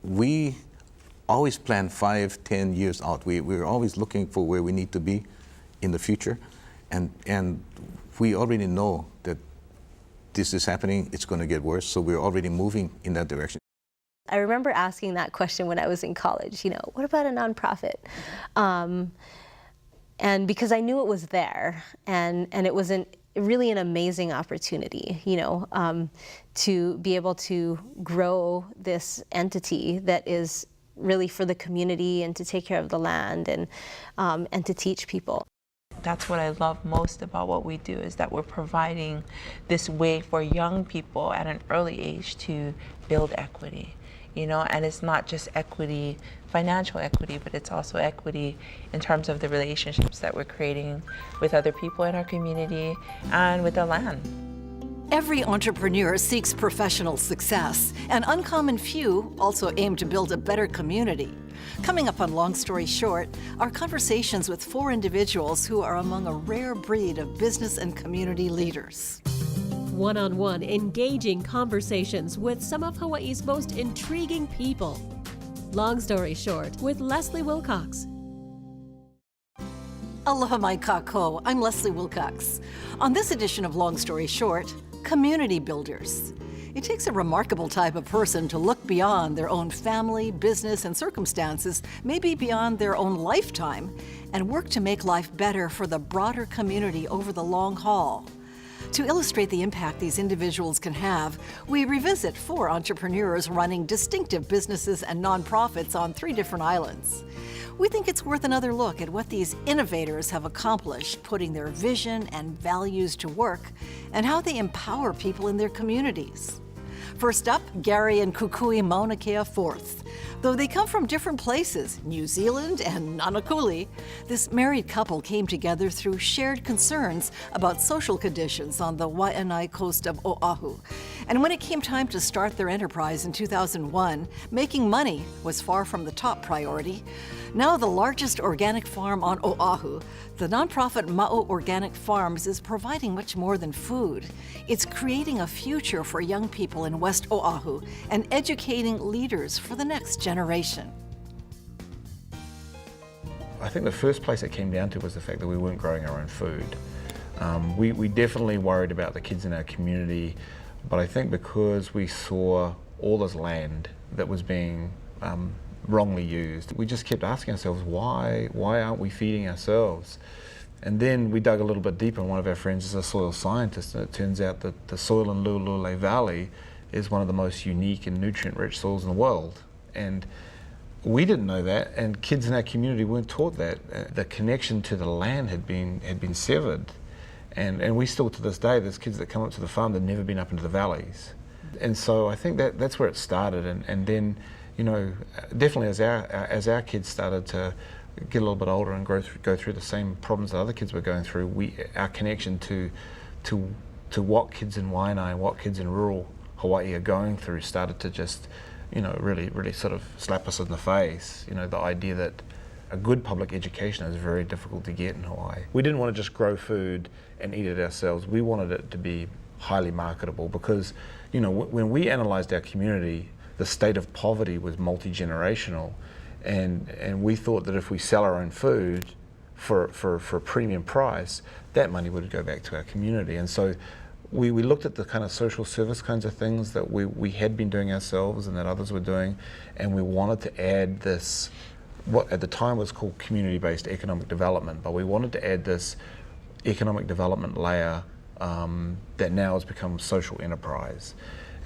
we always plan 5, 10 years out. We're always looking for where we need to be in the future. And we already know that this is happening, it's going to get worse, so we're already moving in that direction. I remember asking that question when I was in college, what about a nonprofit? And because I knew it was there, and it was really an amazing opportunity, to be able to grow this entity that is really for the community and to take care of the land and to teach people. That's what I love most about what we do, is that we're providing this way for young people at an early age to build equity, and it's not just equity, financial equity, but it's also equity in terms of the relationships that we're creating with other people in our community and with the land. Every entrepreneur seeks professional success, and uncommon few also aim to build a better community. Coming up on Long Story Short, our conversations with 4 individuals who are among a rare breed of business and community leaders. One-on-one, engaging conversations with some of Hawaii's most intriguing people. Long Story Short with Leslie Wilcox. Aloha mai kākou, I'm Leslie Wilcox. On this edition of Long Story Short, community builders. It takes a remarkable type of person to look beyond their own family, business, and circumstances, maybe beyond their own lifetime, and work to make life better for the broader community over the long haul. To illustrate the impact these individuals can have, we revisit 4 entrepreneurs running distinctive businesses and nonprofits on 3 different islands. We think it's worth another look at what these innovators have accomplished, putting their vision and values to work, and how they empower people in their communities. First up, Gary and Kukui Maunakea-Forth. Though they come from different places, New Zealand and Nanakuli, this married couple came together through shared concerns about social conditions on the Waianae coast of Oahu. And when it came time to start their enterprise in 2001, making money was far from the top priority. Now the largest organic farm on Oahu, the nonprofit Ma'o Organic Farms is providing much more than food. It's creating a future for young people in West Oahu and educating leaders for the next generation. I think the first place it came down to was the fact that we weren't growing our own food. We definitely worried about the kids in our community, but I think because we saw all this land that was being wrongly used, we just kept asking ourselves, why aren't we feeding ourselves? And then we dug a little bit deeper, and one of our friends is a soil scientist, and it turns out that the soil in Lulule Valley is one of the most unique and nutrient-rich soils in the world. And we didn't know that, and kids in our community weren't taught that. The connection to the land had been severed. And we still, to this day, there's kids that come up to the farm that have never been up into the valleys. And so I think that's where it started, and then, definitely as our kids started to get a little bit older and go through the same problems that other kids were going through, our connection to what kids in Waianae and what kids in rural Hawaii are going through started to just, really sort of slap us in the face. The idea that a good public education is very difficult to get in Hawaii. We didn't want to just grow food and eat it ourselves. We wanted it to be highly marketable because, when we analyzed our community, the state of poverty was multi-generational, and we thought that if we sell our own food for a premium price, that money would go back to our community. And so we looked at the kind of social service kinds of things that we had been doing ourselves and that others were doing, and we wanted to add this, what at the time was called community-based economic development, but we wanted to add this economic development layer that now has become social enterprise.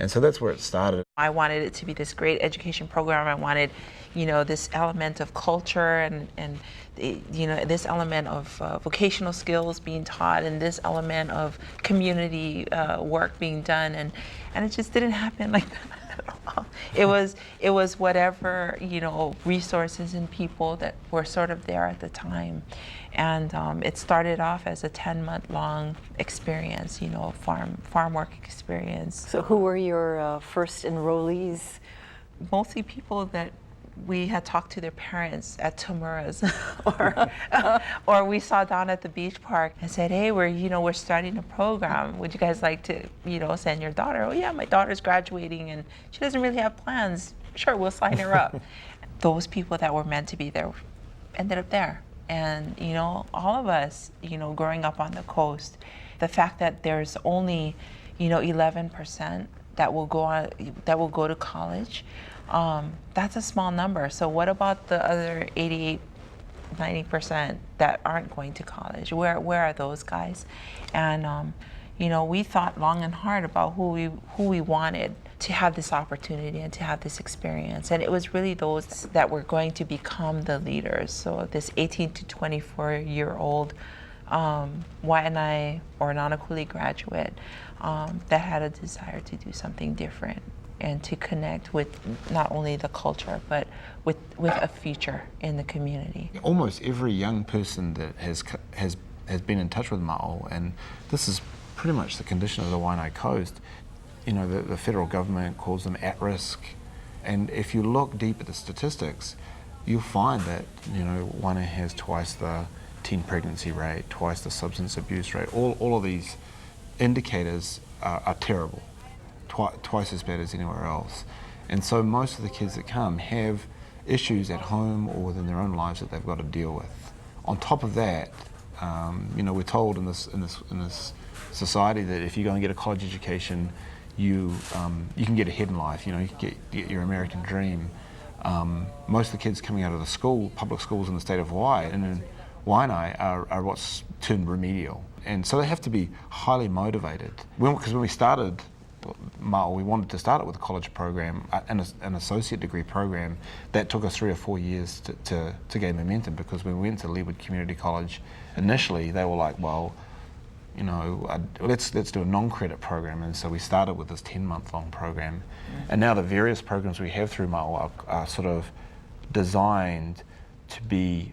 And so that's where it started. I wanted it to be this great education program. I wanted, this element of culture and this element of vocational skills being taught, and this element of community work being done, and it just didn't happen like that at all. It was whatever, resources and people that were sort of there at the time. And it started off as a 10-month-long experience, farm work experience. So who were your first enrollees? Mostly people that we had talked to their parents at Tamura's, or we saw down at the beach park and said, hey, we're starting a program. Would you guys like to, send your daughter? Oh yeah, my daughter's graduating and she doesn't really have plans. sure, we'll sign her up. Those people that were meant to be there ended up there. And, you know, all of us, you know, growing up on the coast, the fact that there's only, you know, 11% that will go to college, that's a small number. So what about the other 88, 90% that aren't going to college? Where are those guys? And you know, we thought long and hard about who we wanted to have this opportunity and to have this experience. And it was really those that were going to become the leaders. So this 18 to 24-year-old Waianae or Nanakuli graduate that had a desire to do something different and to connect with not only the culture, but with a future in the community. Almost every young person that has been in touch with Ma'o, and this is pretty much the condition of the Waianae Coast, you know, the federal government calls them at risk. And if you look deep at the statistics, you'll find that, you know, Waianae has twice the teen pregnancy rate, twice the substance abuse rate. All of these indicators are terrible, twice as bad as anywhere else. And so most of the kids that come have issues at home or within their own lives that they've got to deal with. On top of that, you know, we're told in this society that if you go and get a college education, you can get ahead in life. You know, you can get your American dream. Most of the kids coming out of the public schools in the state of Hawaii and in Waianae are what's termed remedial, and so they have to be highly motivated. Because when we started Ma'o, we wanted to start it with a college program, an associate degree program that took us 3 or 4 years to gain momentum. Because when we went to Leeward Community College initially, they were like, well, you know, let's do a non-credit program, and so we started with this 10-month-long program. And now the various programs we have through Ma'o are sort of designed to be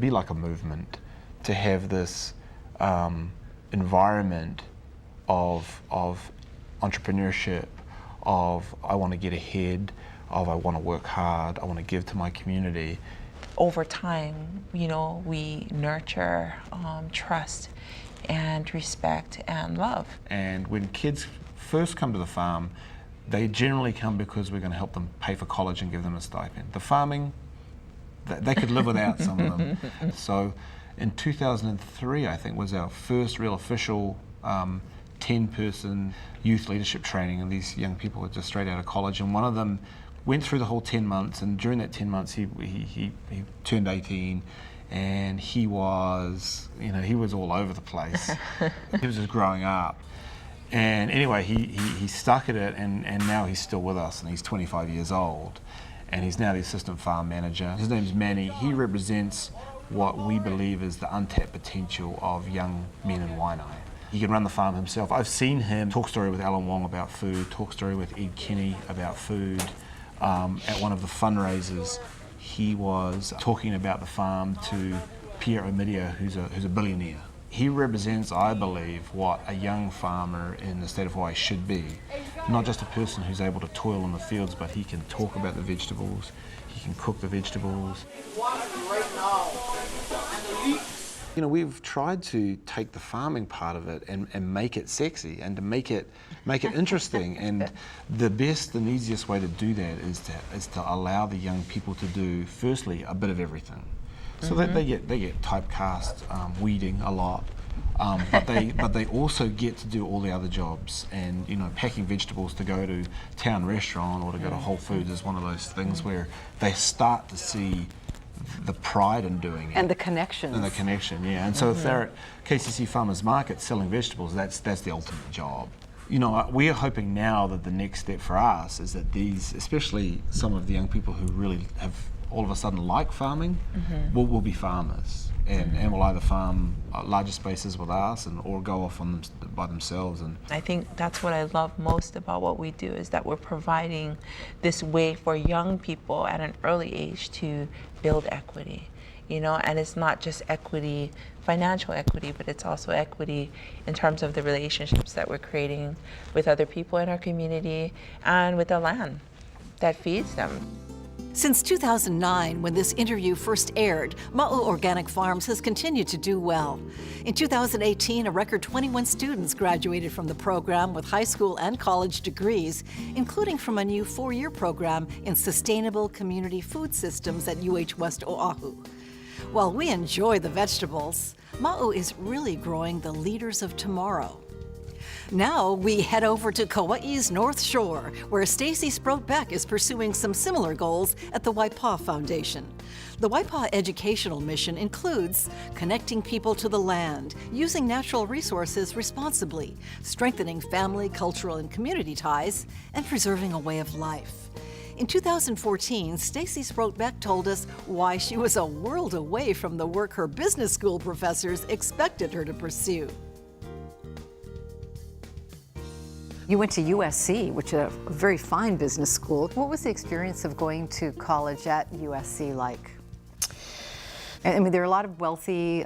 like a movement, to have this environment of entrepreneurship, of I want to get ahead, of I want to work hard, I want to give to my community. Over time, you know, we nurture trust and respect and love. And when kids first come to the farm, they generally come because we're going to help them pay for college and give them a stipend. The farming, they could live without some of them. So in 2003, I think, was our first real official 10-person youth leadership training, and these young people were just straight out of college, and one of them went through the whole 10 months, and during that 10 months he turned 18, and he was, you know, he was all over the place. He was just growing up. And anyway, he stuck at it, and now he's still with us, and he's 25 years old, and he's now the assistant farm manager. His name's Manny. He represents what we believe is the untapped potential of young men in Waianae. He can run the farm himself. I've seen him talk story with Alan Wong about food, talk story with Ed Kenny about food. At one of the fundraisers, he was talking about the farm to Pierre Omidia, who's a billionaire. He represents, I believe, what a young farmer in the state of Hawaii should be. Not just a person who's able to toil in the fields, but he can talk about the vegetables, he can cook the vegetables. You know, we've tried to take the farming part of it and make it sexy and to make it interesting. And the best and easiest way to do that is to allow the young people to do, firstly, a bit of everything. So that they get typecast weeding a lot, but they also get to do all the other jobs. And you know, packing vegetables to go to town restaurant or to go to Whole Foods is one of those things where they start to see the pride in doing it. And the connections. And the connection, yeah. And so if they're at KCC Farmers Market selling vegetables, that's the ultimate job. You know, we are hoping now that the next step for us is that these, especially some of the young people who really have all of a sudden like farming, will be farmers and will either farm larger spaces with us or go off on them by themselves. And I think that's what I love most about what we do, is that we're providing this way for young people at an early age to build equity, you know, and it's not just equity, financial equity, but it's also equity in terms of the relationships that we're creating with other people in our community and with the land that feeds them. Since 2009, when this interview first aired, Ma'u Organic Farms has continued to do well. In 2018, a record 21 students graduated from the program with high school and college degrees, including from a new 4-year program in Sustainable Community Food Systems at UH West Oahu. While we enjoy the vegetables, Ma'u is really growing the leaders of tomorrow. Now we head over to Kauai's North Shore, where Stacy Sproat-Beck is pursuing some similar goals at the Waipā Foundation. The Waipā educational mission includes connecting people to the land, using natural resources responsibly, strengthening family, cultural, and community ties, and preserving a way of life. In 2014, Stacy Sproat-Beck told us why she was a world away from the work her business school professors expected her to pursue. You went to USC, which is a very fine business school. What was the experience of going to college at USC like? I mean, there are a lot of wealthy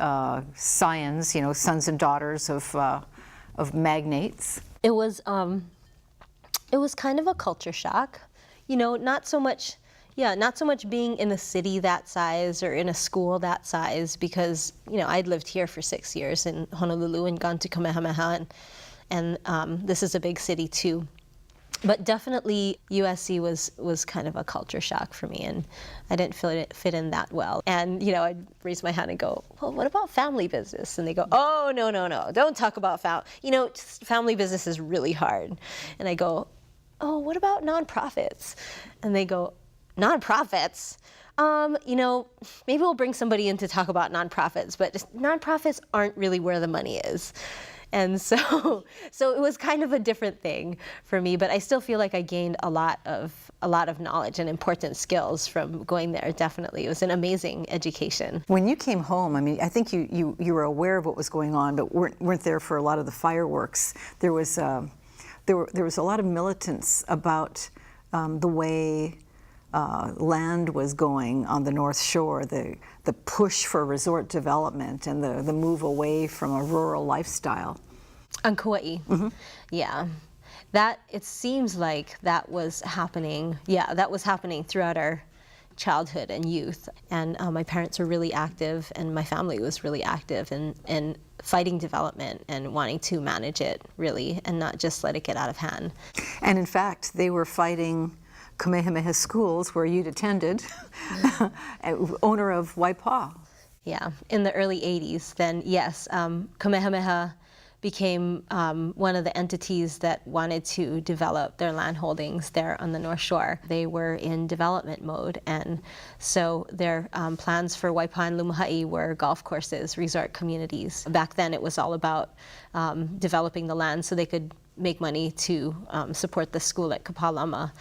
scions, you know, sons and daughters of magnates. It was kind of a culture shock, you know, not so much being in a city that size or in a school that size, because, you know, I'd lived here for 6 years in Honolulu and gone to Kamehameha, and this is a big city too. But definitely USC was kind of a culture shock for me, and I didn't fit in that well. And, you know, I'd raise my hand and go, well, what about family business? And they go, oh, no, don't talk about family business is really hard. And I go, oh, what about nonprofits? And they go, nonprofits? You know, maybe we'll bring somebody in to talk about nonprofits, but nonprofits aren't really where the money is. And so it was kind of a different thing for me, but I still feel like I gained a lot of knowledge and important skills from going there. Definitely, it was an amazing education. When you came home, I mean, I think you were aware of what was going on, but weren't there for a lot of the fireworks. There was a lot of militance about the way land was going on the North Shore, the push for resort development and the move away from a rural lifestyle. On Kauai, yeah. That, it seems like that was happening, that was happening throughout our childhood and youth. And my parents were really active, and my family was really active in fighting development and wanting to manage it, really, and not just let it get out of hand. And in fact, they were fighting Kamehameha schools, where you'd attended, owner of Waipā. Yeah, in the early 80s, then yes, Kamehameha became one of the entities that wanted to develop their land holdings there on the North Shore. They were in development mode, and so their plans for Waipā and Lumahai were golf courses, resort communities. Back then it was all about developing the land so they could make money to support the school at Kapalama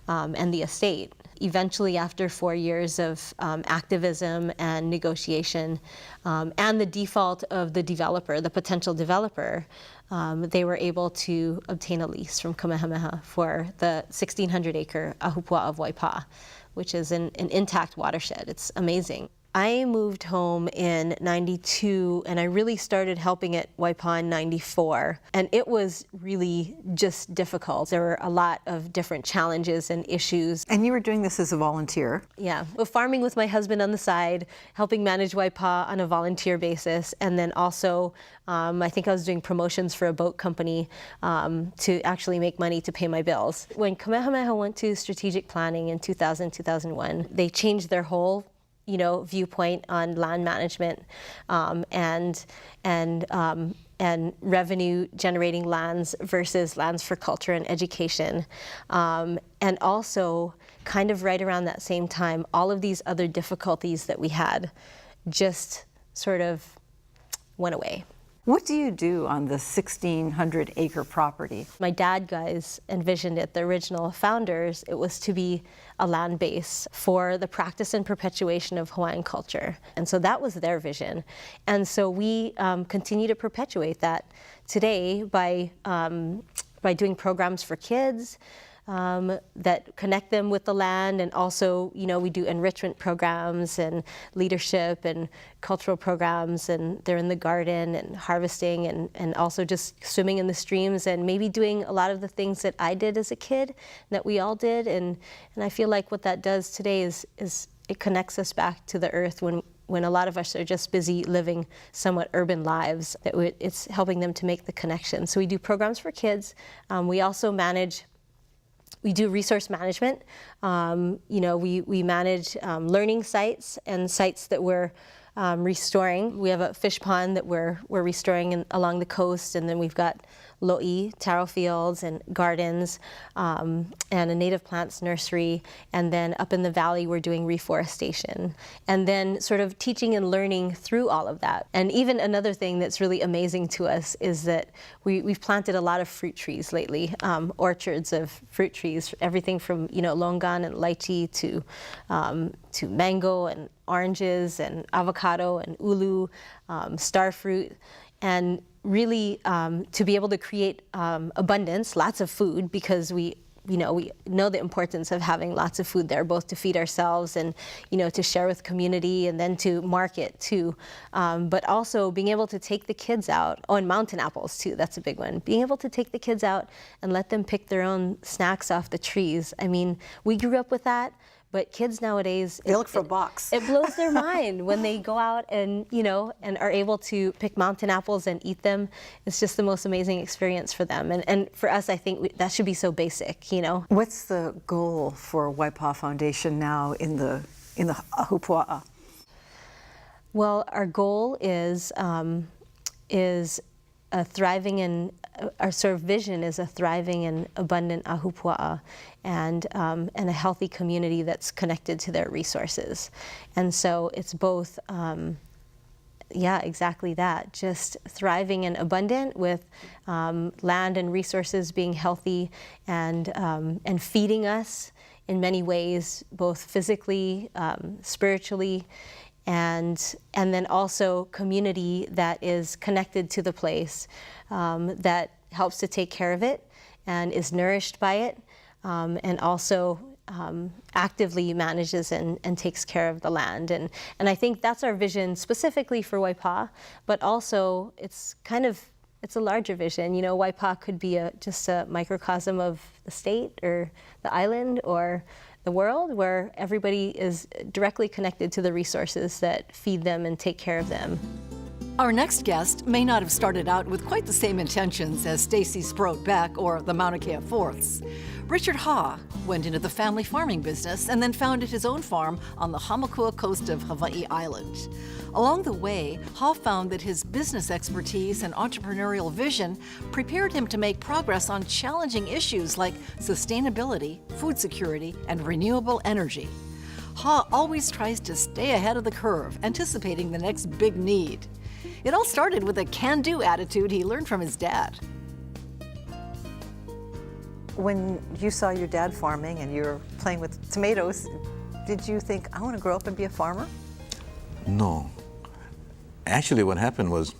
and the estate. Eventually, after 4 years of activism and negotiation, and the default of the developer, the potential developer, they were able to obtain a lease from Kamehameha for the 1,600-acre Ahupua of Waipā, which is an intact watershed. It's amazing. I moved home in '92, and I really started helping at Waipā in '94, and it was really just difficult. There were a lot of different challenges and issues. And you were doing this as a volunteer? Yeah, farming with my husband on the side, helping manage Waipā on a volunteer basis, and then also I think I was doing promotions for a boat company to actually make money to pay my bills. When Kamehameha went to strategic planning in 2000, 2001, they changed their whole viewpoint on land management and revenue generating lands versus lands for culture and education. And also, kind of right around that same time, all of these other difficulties that we had just sort of went away. What do you do on the 1,600-acre property? My dad guys envisioned it, the original founders, it was to be a land base for the practice and perpetuation of Hawaiian culture. And so that was their vision. And so we continue to perpetuate that today by doing programs for kids, that connect them with the land, and also, we do enrichment programs and leadership and cultural programs, and they're in the garden and harvesting, and also just swimming in the streams, and maybe doing a lot of the things that I did as a kid, that we all did, and I feel like what that does today is it connects us back to the earth when a lot of us are just busy living somewhat urban lives, that it's helping them to make the connection. So we do programs for kids. We also we do resource management. We manage learning sites and sites that we're restoring. We have a fish pond that we're restoring along the coast, and then we've got lo'i, taro fields, and gardens, and a native plants nursery. And then up in the valley, we're doing reforestation. And then sort of teaching and learning through all of that. And even another thing that's really amazing to us is that we've planted a lot of fruit trees lately, orchards of fruit trees, everything from longan and lychee to mango and oranges and avocado and ulu, star fruit, and really to be able to create abundance, lots of food, because we know the importance of having lots of food there, both to feed ourselves and to share with community, and then to market too. But also being able to take the kids out, and mountain apples too, that's a big one. Being able to take the kids out and let them pick their own snacks off the trees. I mean, we grew up with that. But kids nowadays, they look for a box. It blows their mind when they go out and and are able to pick mountain apples and eat them. It's just the most amazing experience for them. And for us, I think that should be so basic, What's the goal for Waipā Foundation now in the ahupua'a? Well, our goal is a thriving and our sort of vision is a thriving and abundant ahupua'a, and a healthy community that's connected to their resources. And so it's both, exactly that, just thriving and abundant with land and resources being healthy and feeding us in many ways, both physically, spiritually, and then also community that is connected to the place, that helps to take care of it and is nourished by it, and also actively manages and takes care of the land. And I think that's our vision specifically for Waipā, but also it's a larger vision. Waipā could be just a microcosm of the state or the island or the world, where everybody is directly connected to the resources that feed them and take care of them. Our next guest may not have started out with quite the same intentions as Stacy Sproat-Beck or the Maunakea-Forths. Richard Ha went into the family farming business and then founded his own farm on the Hamakua coast of Hawaii Island. Along the way, Ha found that his business expertise and entrepreneurial vision prepared him to make progress on challenging issues like sustainability, food security, and renewable energy. Ha always tries to stay ahead of the curve, anticipating the next big need. It all started with a can-do attitude he learned from his dad. When you saw your dad farming and you were playing with tomatoes, did you think, I want to grow up and be a farmer? No. Actually, what happened was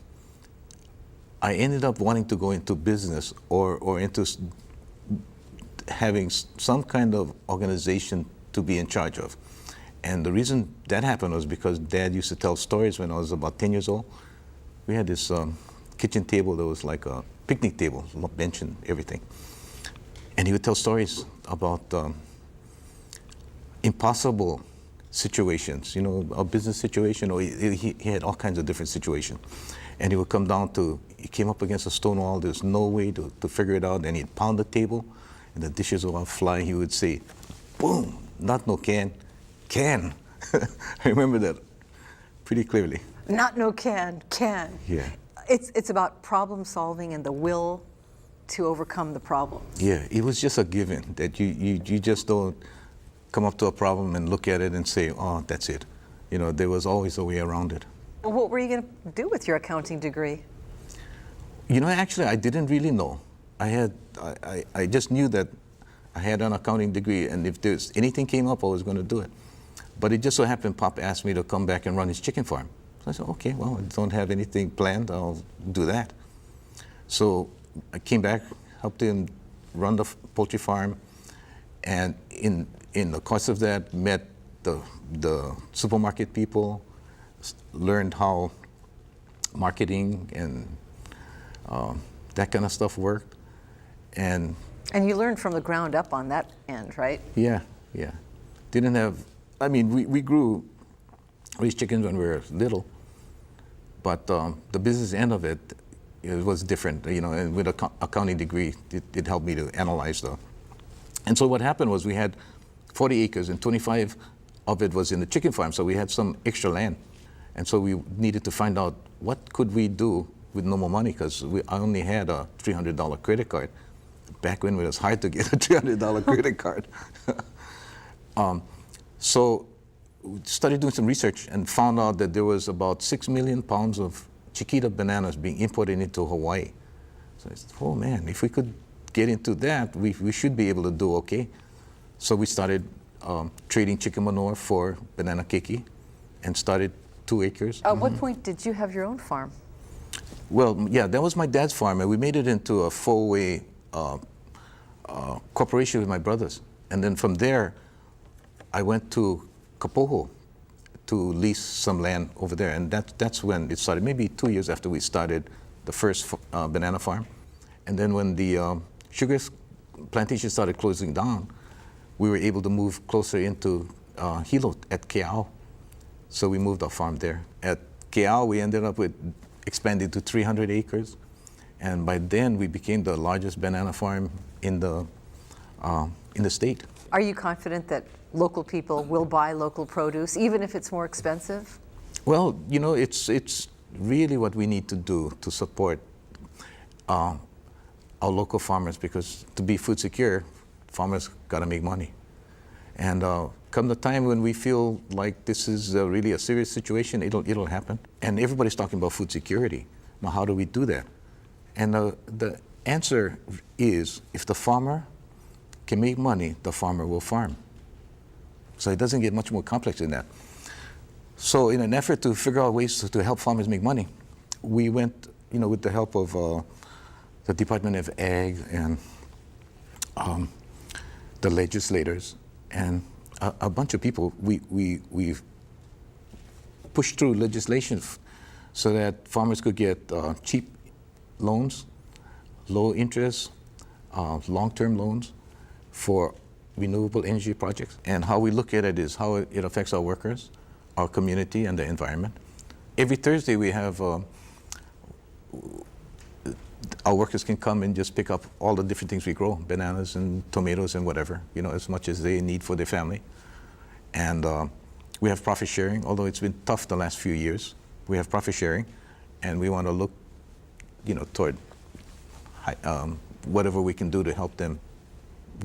I ended up wanting to go into business or into having some kind of organization to be in charge of. And the reason that happened was because Dad used to tell stories when I was about 10 years old. We had this kitchen table that was like a picnic table, bench and everything. And he would tell stories about impossible situations, a business situation, or he had all kinds of different situations. And he would come down he came up against a stone wall, there's no way to figure it out, and he'd pound the table, and the dishes would all fly. He would say, boom, not no can. I remember that pretty clearly. Not no can. Yeah. It's about problem solving and the will to overcome the problem. Yeah, it was just a given that you just don't come up to a problem and look at it and say, oh, that's it. There was always a way around it. Well, what were you going to do with your accounting degree? Actually, I didn't really know. I just knew that I had an accounting degree, and if there's anything came up, I was going to do it. But it just so happened Pop asked me to come back and run his chicken farm. So I said, okay, well, I don't have anything planned, I'll do that. So I came back, helped him run the poultry farm, And in the course of that, met the supermarket people, learned how marketing and that kind of stuff worked. And you learned from the ground up on that end, right? yeah. Didn't have, I mean, we raised chickens when we were little, but the business end of it was different, and with a accounting degree, it helped me to analyze and so what happened was we had 40 acres and 25 of it was in the chicken farm, so we had some extra land. And so we needed to find out what could we do with no more money, because I only had a $300 credit card. Back when it was hard to get a $300 credit card. So we started doing some research and found out that there was about 6 million pounds of Chiquita bananas being imported into Hawaii. So I said, oh man, if we could get into that, we should be able to do okay. So we started trading chicken manure for banana keiki and started 2 acres. At what point did you have your own farm? Well, yeah, that was my dad's farm, and we made it into a four-way corporation with my brothers. And then from there, I went to Kapoho to lease some land over there, and that's when it started, maybe 2 years after we started the first banana farm. And then when the sugar plantation started closing down, we were able to move closer into Hilo at Ke'au. So we moved our farm there. At Ke'au, we ended up with expanded to 300 acres. And by then, we became the largest banana farm in the state. Are you confident that local people will buy local produce, even if it's more expensive? Well, it's really what we need to do to support our local farmers, because to be food secure, farmers got to make money. And come the time when we feel like this is really a serious situation, it'll happen. And everybody's talking about food security. Now, how do we do that? And the answer is, if the farmer can make money, the farmer will farm. So it doesn't get much more complex than that. So in an effort to figure out ways to help farmers make money, we went, with the help of the Department of Ag and the legislators and a bunch of people, we pushed through legislation so that farmers could get cheap loans, low interest, long-term loans for renewable energy projects. And how we look at it is how it affects our workers, our community, and the environment. Every Thursday we have, our workers can come and just pick up all the different things we grow, bananas and tomatoes and whatever, as much as they need for their family. And we have profit sharing, although it's been tough the last few years. We have profit sharing, and we want to look, toward whatever we can do to help them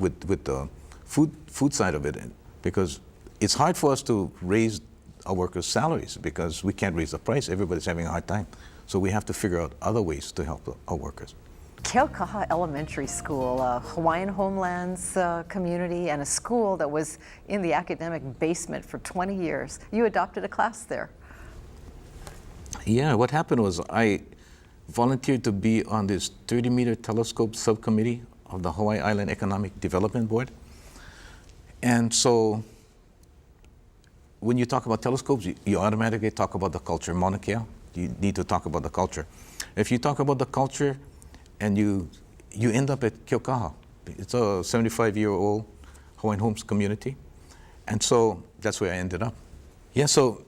with the food side of it, because it's hard for us to raise our workers' salaries because we can't raise the price. Everybody's having a hard time. So we have to figure out other ways to help our workers. Keaukaha Elementary School, a Hawaiian Homelands community, and a school that was in the academic basement for 20 years. You adopted a class there. Yeah, what happened was I volunteered to be on this 30-meter telescope subcommittee of the Hawaii Island Economic Development Board. And so when you talk about telescopes, you automatically talk about the culture. Mauna Kea, you need to talk about the culture. If you talk about the culture and you end up at Keaukaha, it's a 75-year-old Hawaiian Homes community. And so that's where I ended up. Yeah, so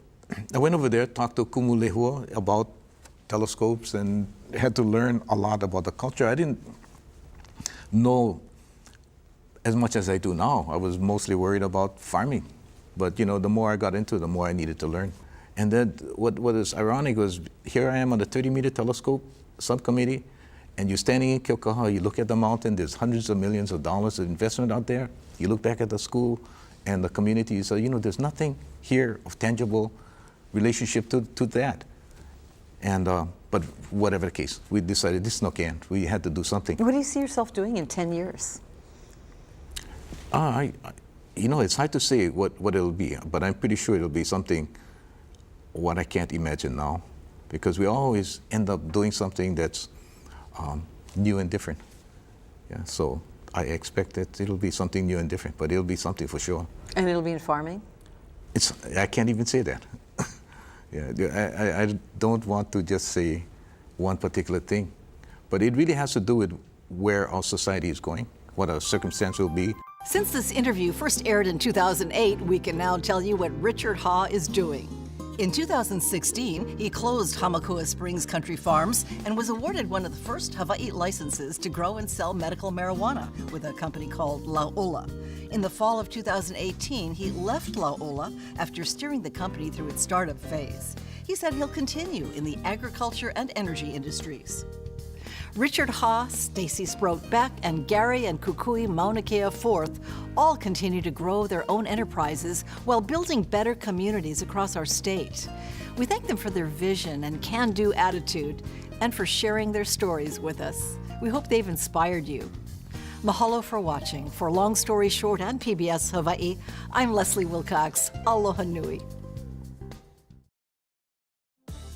I went over there, talked to Kumu Lehua about telescopes, and had to learn a lot about the culture. I didn't know as much as I do now. I was mostly worried about farming. But the more I got into it, the more I needed to learn. And then what is ironic was, here I am on the 30-meter telescope subcommittee, and you're standing in Keaukaha, you look at the mountain, there's hundreds of millions of dollars of investment out there. You look back at the school and the community, you say, there's nothing here of tangible relationship to that. And but whatever the case, we decided this is no can. We had to do something. What do you see yourself doing in 10 years? It's hard to say what it'll be, but I'm pretty sure it'll be something what I can't imagine now, because we always end up doing something that's new and different. Yeah, so I expect that it'll be something new and different, but it'll be something for sure. And it'll be in farming? I can't even say that. I don't want to just say one particular thing, but it really has to do with where our society is going, what our circumstance will be. Since this interview first aired in 2008, we can now tell you what Richard Ha is doing. In 2016, he closed Hamakua Springs Country Farms and was awarded one of the first Hawaii licenses to grow and sell medical marijuana with a company called Lauola. In the fall of 2018, he left Lauola after steering the company through its startup phase. He said he'll continue in the agriculture and energy industries. Richard Ha, Stacy Sproat-Beck, and Gary and Kukui Maunakea-Forth all continue to grow their own enterprises while building better communities across our state. We thank them for their vision and can-do attitude and for sharing their stories with us. We hope they've inspired you. Mahalo for watching. For Long Story Short and PBS Hawaii, I'm Leslie Wilcox. Aloha nui.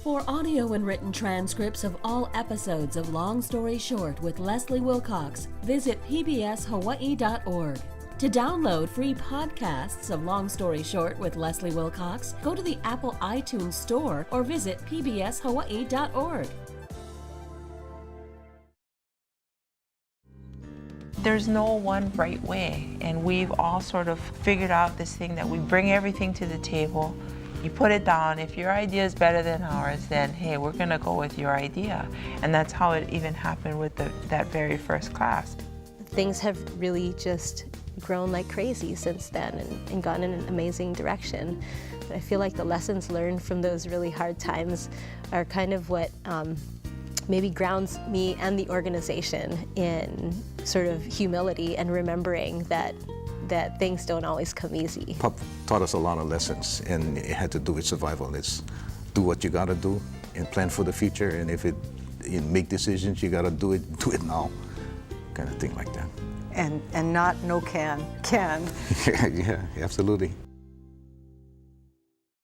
For audio and written transcripts of all episodes of Long Story Short with Leslie Wilcox, visit pbshawaii.org. To download free podcasts of Long Story Short with Leslie Wilcox, go to the Apple iTunes Store or visit pbshawaii.org. There's no one right way, and we've all sort of figured out this thing that we bring everything to the table. You put it down. If your idea is better than ours, then hey, we're gonna go with your idea. And that's how it even happened with that very first class. Things have really just grown like crazy since then and gone in an amazing direction. But I feel like the lessons learned from those really hard times are kind of what maybe grounds me and the organization in sort of humility and remembering that things don't always come easy. Pop taught us a lot of lessons, and it had to do with survival. It's do what you gotta do and plan for the future, and if you make decisions, you gotta do it now, kind of thing like that. And not no can. Yeah, absolutely.